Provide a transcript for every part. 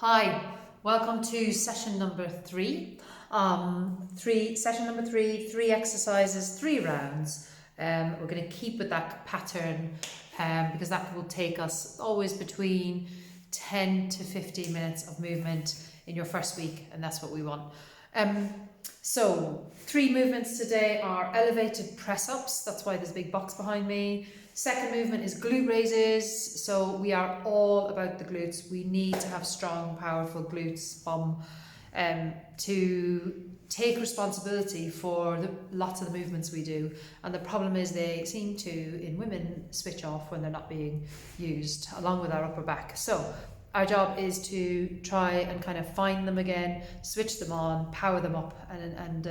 Hi, welcome to session number three. Session number three, 3 exercises, 3 rounds. We're going to keep with that pattern because that will take us always between 10 to 15 minutes of movement in your first week, and that's what we want. So 3 movements today are elevated press-ups, that's why there's a big box behind me. Second movement is glute raises, so we are all about the glutes. We need to have strong, powerful glutes to take responsibility for lots of the movements we do. And the problem is they seem to, in women, switch off when they're not being used, along with our upper back. So our job is to try and kind of find them again, switch them on, power them up and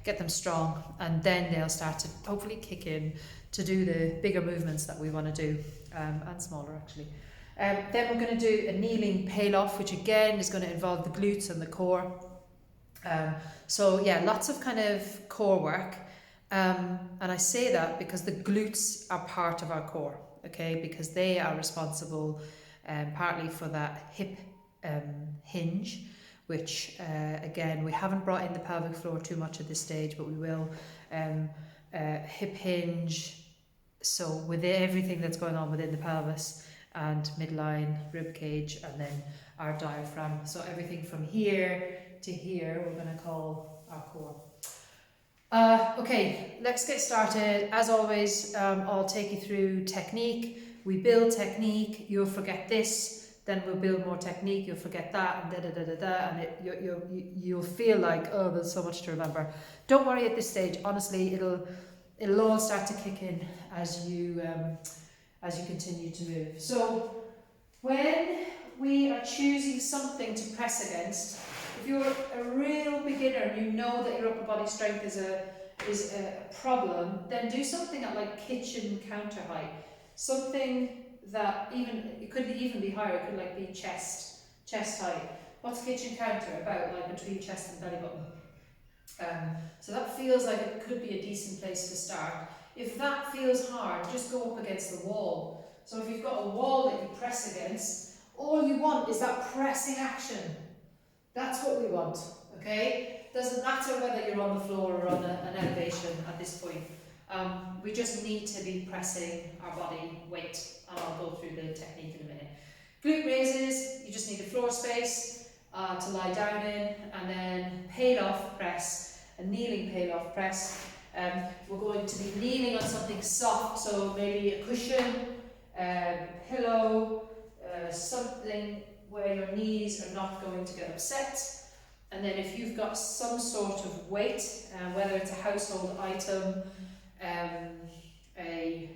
get them strong, and then they'll start to hopefully kick in to do the bigger movements that we want to do, and smaller actually. Then we're going to do a kneeling Palloff, which again is going to involve the glutes and the core. So yeah, lots of kind of core work. And I say that because the glutes are part of our core, okay? Because they are responsible partly for that hip hinge, which again, we haven't brought in the pelvic floor too much at this stage, but we will. Hip hinge, so with everything that's going on within the pelvis and midline, rib cage, and then our diaphragm. So everything from here to here, we're going to call our core. Okay, let's get started. As always, I'll take you through technique. We build technique, you'll forget this, then we'll build more technique, you'll forget that, and you'll feel like, oh, there's so much to remember. Don't worry at this stage, honestly, it'll all start to kick in as you continue to move. So when we are choosing something to press against, if you're a real beginner and you know that your upper body strength is a problem, then do something at like kitchen counter height. Something that it could even be higher, it could like be chest height. What's kitchen counter? About like between chest and belly button. So that feels like it could be a decent place to start. If that feels hard, just go up against the wall. So if you've got a wall that you press against, all you want is that pressing action. That's what we want, okay? Doesn't matter whether you're on the floor or on an elevation at this point. We just need to be pressing our body weight, and I'll go through the technique in a minute. Glute raises, you just need a floor space to lie down in, and then Palloff press, a kneeling Palloff press. We're going to be kneeling on something soft, so maybe a cushion, pillow, something where your knees are not going to get upset. And then if you've got some sort of weight, whether it's a household item, a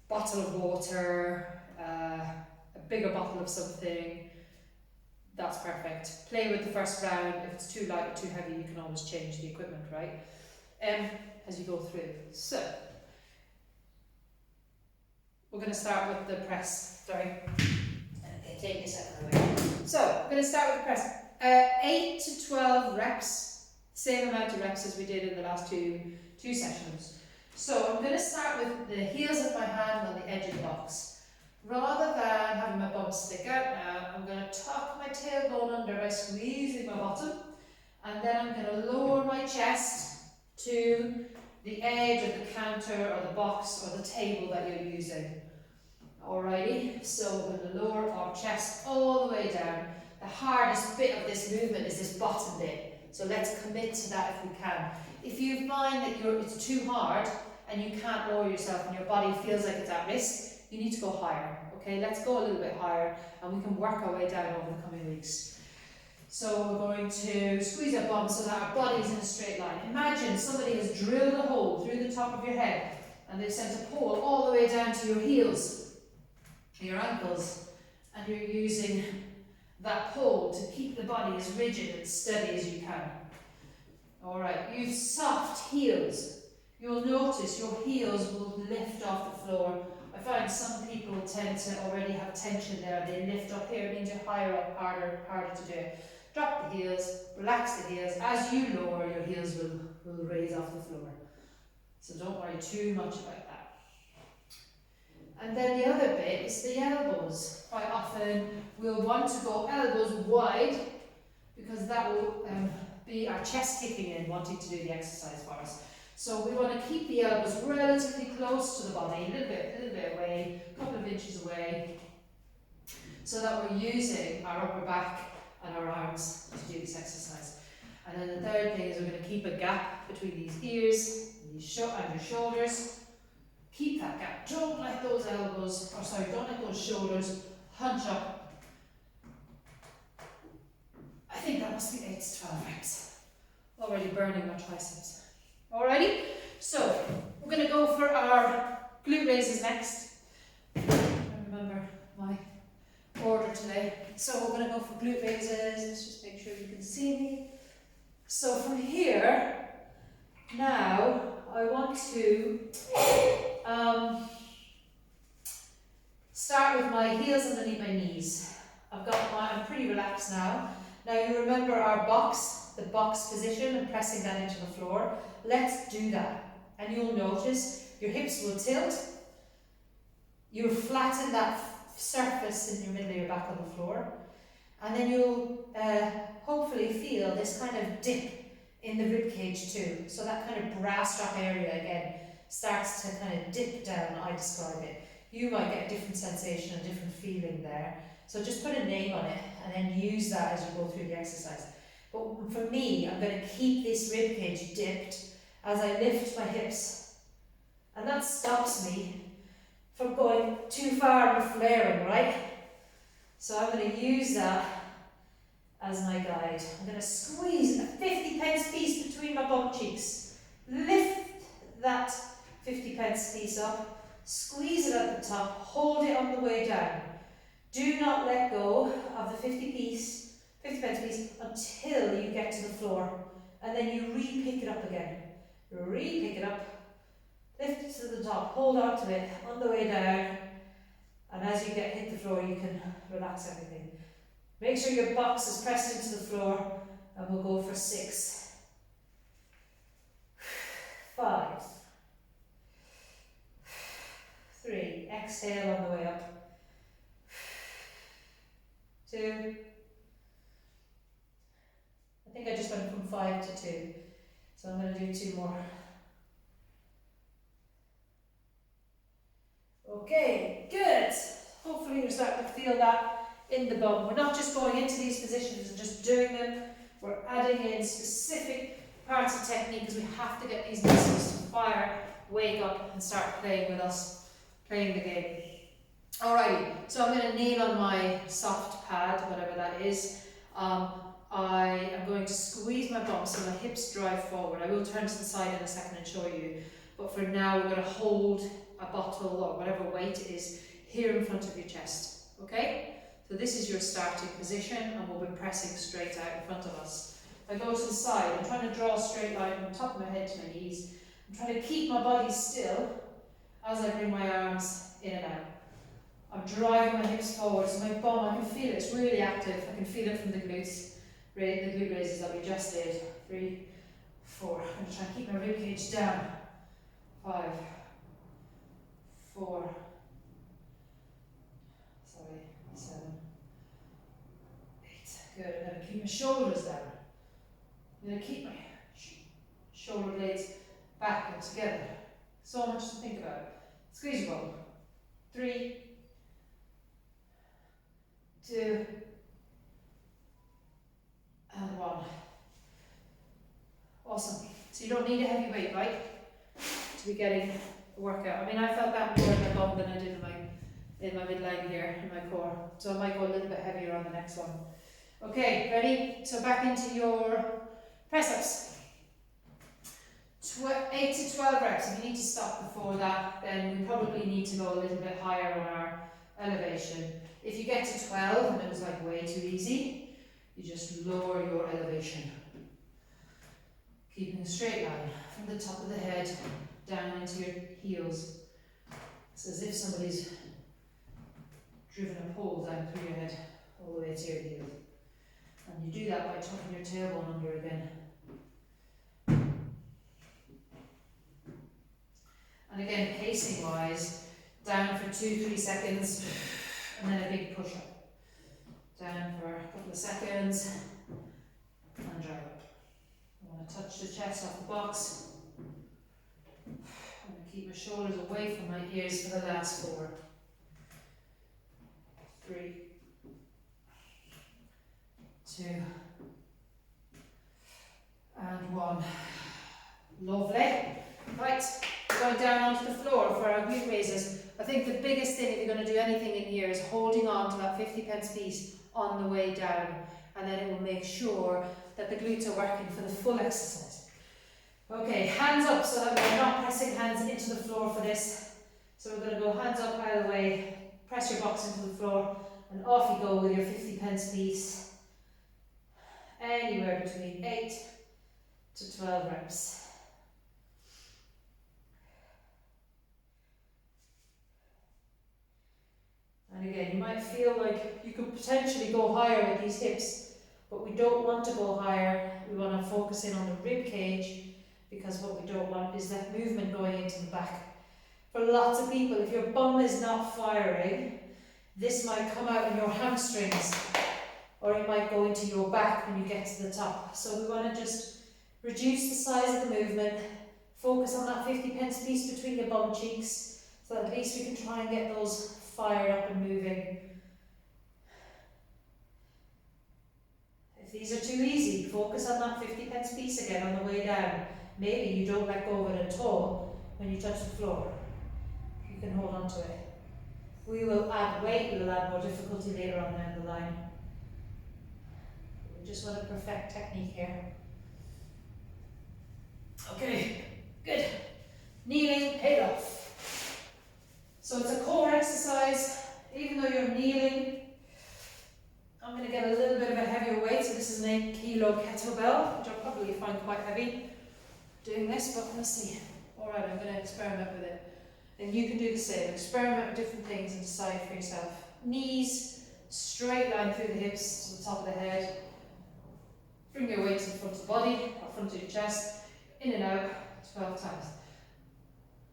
bottle of water, a bigger bottle of something, that's perfect. Play with the first round. If it's too light or too heavy, you can always change the equipment, right? As you go through. So, we're going to start with the press. Sorry. Take this out of the way. So, we're going to start with the press. 8 to 12 reps, same amount of reps as we did in the last two sessions. So I'm going to start with the heels of my hand on the edge of the box. Rather than having my bum stick out now, I'm going to tuck my tailbone under by squeezing my bottom, and then I'm going to lower my chest to the edge of the counter or the box or the table that you're using. Alrighty, so we're going to lower our chest all the way down. The hardest bit of this movement is this bottom bit, so let's commit to that if we can. If you find that it's too hard and you can't lower yourself and your body feels like it's at risk, you need to go higher. Okay, let's go a little bit higher and we can work our way down over the coming weeks. So we're going to squeeze our bum so that our body is in a straight line. Imagine somebody has drilled a hole through the top of your head and they've sent a pole all the way down to your heels, your ankles, and you're using that pole to keep the body as rigid and steady as you can. Alright, you've soft heels. You'll notice your heels will lift off the floor. I find some people tend to already have tension there. They lift up here, it means you're higher up, harder to do it. Drop the heels, relax the heels. As you lower, your heels will raise off the floor. So don't worry too much about that. And then the other bit is the elbows. Quite often we'll want to go elbows wide because that will be our chest kicking in, wanting to do the exercise for us. So we want to keep the elbows relatively close to the body, a little bit away, a couple of inches away, so that we're using our upper back and our arms to do this exercise. And then the third thing is we're going to keep a gap between these ears and your shoulders. Keep that gap. Don't let those elbows, don't let those shoulders hunch up. I think that must be 8 to 12 reps. Already burning my triceps. Alrighty, so we're going to go for our glute raises next. I remember my order today. So we're going to go for glute raises. Let's just make sure you can see me. So from here, now I want to start with my heels underneath my knees. I'm pretty relaxed now. Now you remember our the box position and pressing that into the floor. Let's do that. And you'll notice your hips will tilt. You'll flatten that surface in your middle of your back on the floor. And then you'll hopefully feel this kind of dip in the rib cage too. So that kind of bra strap area again starts to kind of dip down, I describe it. You might get a different sensation, a different feeling there. So just put a name on it and then use that as you go through the exercise. But for me, I'm going to keep this rib cage dipped as I lift my hips. And that stops me from going too far and flaring, right? So I'm going to use that as my guide. I'm going to squeeze a 50p piece between my bum cheeks. Lift that 50p piece up, squeeze it at the top, hold it on the way down. Do not let go of the 50p piece until you get to the floor, and then you re-pick it up again. Re-pick it up, lift it to the top, hold on to it on the way down, and as you hit the floor you can relax everything. Make sure your box is pressed into the floor, and we'll go for 6, 5, 3, exhale on the way up, 2, I think I just went from 5 to 2, so I'm going to do 2 more. Okay, good. Hopefully you're starting to feel that in the bum. We're not just going into these positions and just doing them, we're adding in specific parts of technique because we have to get these muscles to fire, wake up and start playing with us, playing the game. Alrighty, so I'm going to kneel on my soft pad, whatever that is. I am going to squeeze my bum so my hips drive forward. I will turn to the side in a second and show you, but for now we're going to hold a bottle or whatever weight it is here in front of your chest, okay? So this is your starting position and we'll be pressing straight out in front of us. If I go to the side, I'm trying to draw a straight line from the top of my head to my knees. I'm trying to keep my body still as I bring my arms in and out. I'm driving my hips forward, so my bum, I can feel it, it's really active. I can feel it from the glutes, the glute raises that we just did. 3, 4, I'm going to try and keep my rib cage down. 5, 4, 7, 8, good. I'm going to keep my shoulders down. I'm going to keep my shoulder blades back and together. So much to think about. Squeeze your bum. 3, 2, and 1. Awesome. So you don't need a heavy weight, right, to be getting a workout. I mean, I felt that more in my bum than I did in my midline here, in my core. So I might go a little bit heavier on the next one. Okay, ready? So back into your press-ups. 8 to 12 reps. If you need to stop before that, then we probably need to go a little bit higher on our elevation. If you get to 12 and it was like way too easy, you just lower your elevation. Keeping a straight line from the top of the head down into your heels. It's as if somebody's driven a pole down through your head all the way to your heels. And you do that by tucking your tailbone under again. And again, pacing wise, Down for 2-3 seconds, and then a big push-up. Down for a couple of seconds, and drive up. I want to touch the chest off the box. I'm going to keep my shoulders away from my ears for the last 4. 3, 2, and 1. Lovely. Right, we're going down onto the floor for our glute raises. I think the biggest thing if you're going to do anything in here is holding on to that 50 pence piece on the way down, and then it will make sure that the glutes are working for the full exercise. Okay, hands up so that we're not pressing hands into the floor for this. So we're going to go hands up out of the way, press your box into the floor, and off you go with your 50 pence piece. Anywhere between 8 to 12 reps. And again, you might feel like you could potentially go higher with these hips, but we don't want to go higher. We want to focus in on the rib cage, because what we don't want is that movement going into the back. For lots of people, if your bum is not firing, this might come out in your hamstrings, or it might go into your back when you get to the top. So we want to just reduce the size of the movement, focus on that 50 pence piece between your bum cheeks, so that at least we can try and get those fired up and moving. If these are too easy, focus on that 50 pence piece again on the way down. Maybe you don't let go of it at all when you touch the floor. You can hold on to it. We will add weight, we will add more difficulty later on down the line. We just want to perfect technique here. Okay, good. Kneeling, Palloff. So it's a core exercise. Even though you're kneeling, I'm going to get a little bit of a heavier weight. So this is an 8 kilo kettlebell, which I'll probably find quite heavy doing this, but let's see. Alright, I'm going to experiment with it. And you can do the same. Experiment with different things and decide for yourself. Knees, straight line through the hips to the top of the head. Bring your weight to the front of the body, or front of your chest, in and out 12 times.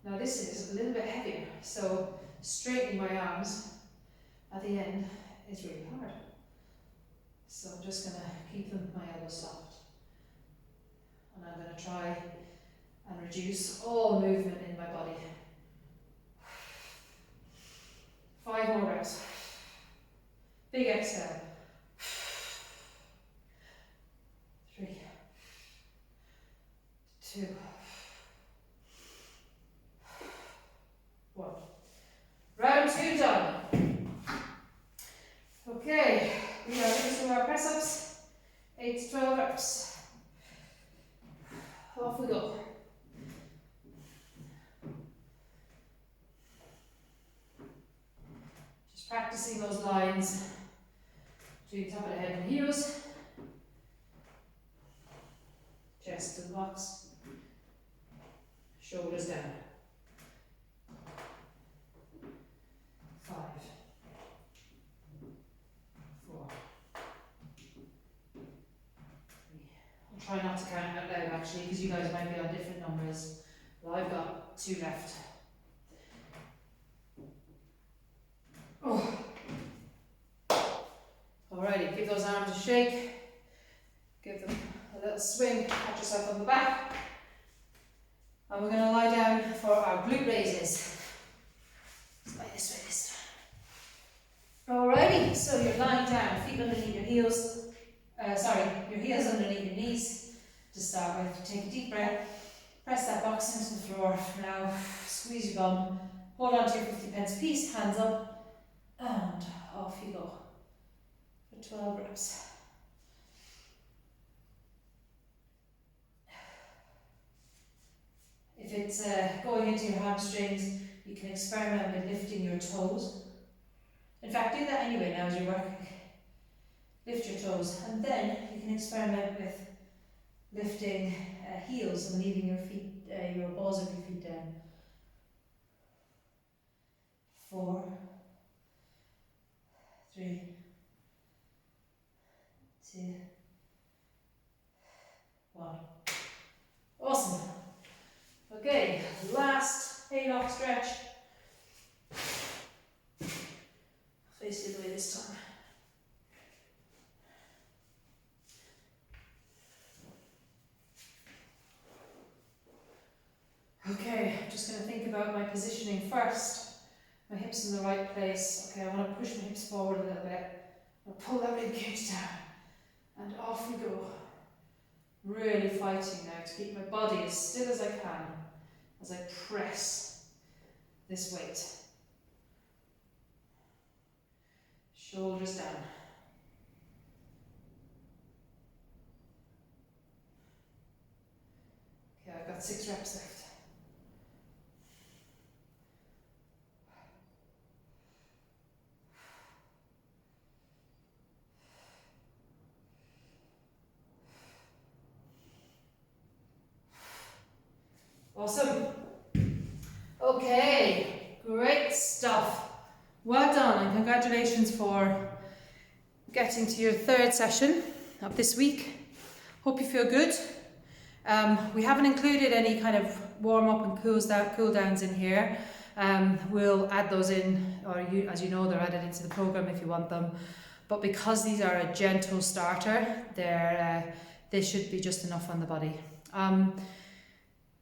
Now this is a little bit heavier, so straightening my arms at the end is really hard. So I'm just going to keep my elbows soft. And I'm going to try and reduce all movement in my body. 5 more reps. Big exhale. 3, 2, 1. Round 2 done. Okay, we are going to do our press ups. 8 to 12 reps. Off we go. Just practicing those lines between top of the head and heels. Chest to the box. Shoulders down. 5, 4, 3. I'll try not to count out loud actually, because you guys might be on different numbers. Well, I've got 2 left. Oh. Alrighty, give those arms a shake. Give them a little swing, pat yourself on the back. And we're going to lie down for our glute raises. Like this way this time. Alrighty, so you're lying down, feet underneath your heels. Your heels underneath your knees. To start with, take a deep breath. Press that box into the floor. Now, squeeze your bum. Hold on to your 50 pence piece, hands up, and off you go for 12 reps. If it's going into your hamstrings, you can experiment with lifting your toes. In fact, do that anyway now as you're working. Lift your toes, and then you can experiment with lifting heels and leaving your feet, your balls of your feet down. 4, 3, 2, 1. Awesome. Okay, last Palloff stretch. to think about my positioning first. My hips in the right place. Okay, I want to push my hips forward a little bit. I'll pull that rib cage down. And off we go. Really fighting now to keep my body as still as I can as I press this weight. Shoulders down. Okay, I've got 6 reps left. Awesome. Okay, great stuff. Well done, and congratulations for getting to your 3rd session of this week. Hope you feel good. We haven't included any kind of warm up and cool downs in here. We'll add those in, or as you know, they're added into the program if you want them. But because these are a gentle starter, they should be just enough on the body.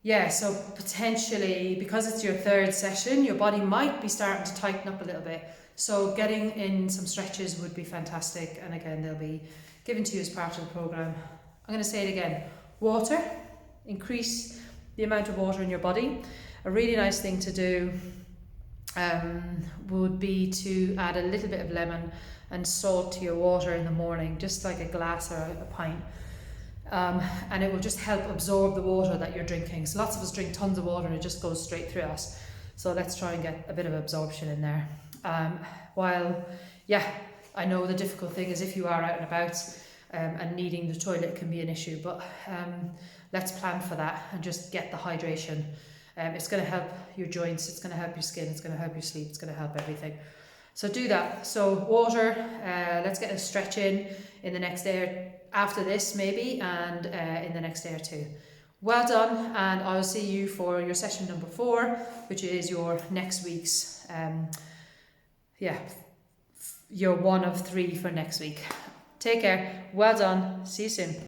Yeah, so potentially, because it's your 3rd session, your body might be starting to tighten up a little bit. So getting in some stretches would be fantastic. And again, they'll be given to you as part of the program. I'm going to say it again. Water. Increase the amount of water in your body. A really nice thing to do would be to add a little bit of lemon and salt to your water in the morning, just like a glass or a pint. And it will just help absorb the water that you're drinking. So lots of us drink tons of water and it just goes straight through us. So let's try and get a bit of absorption in there. While, yeah, I know the difficult thing is if you are out and about and needing the toilet can be an issue, but let's plan for that and just get the hydration. It's going to help your joints, it's going to help your skin, it's going to help your sleep, it's going to help everything. So do that. So water, let's get a stretch in the next day, after this maybe, and in the next day or 2. Well done, and I'll see you for your session number 4, which is your next week's, your 1 of 3 for next week. Take care, well done, see you soon.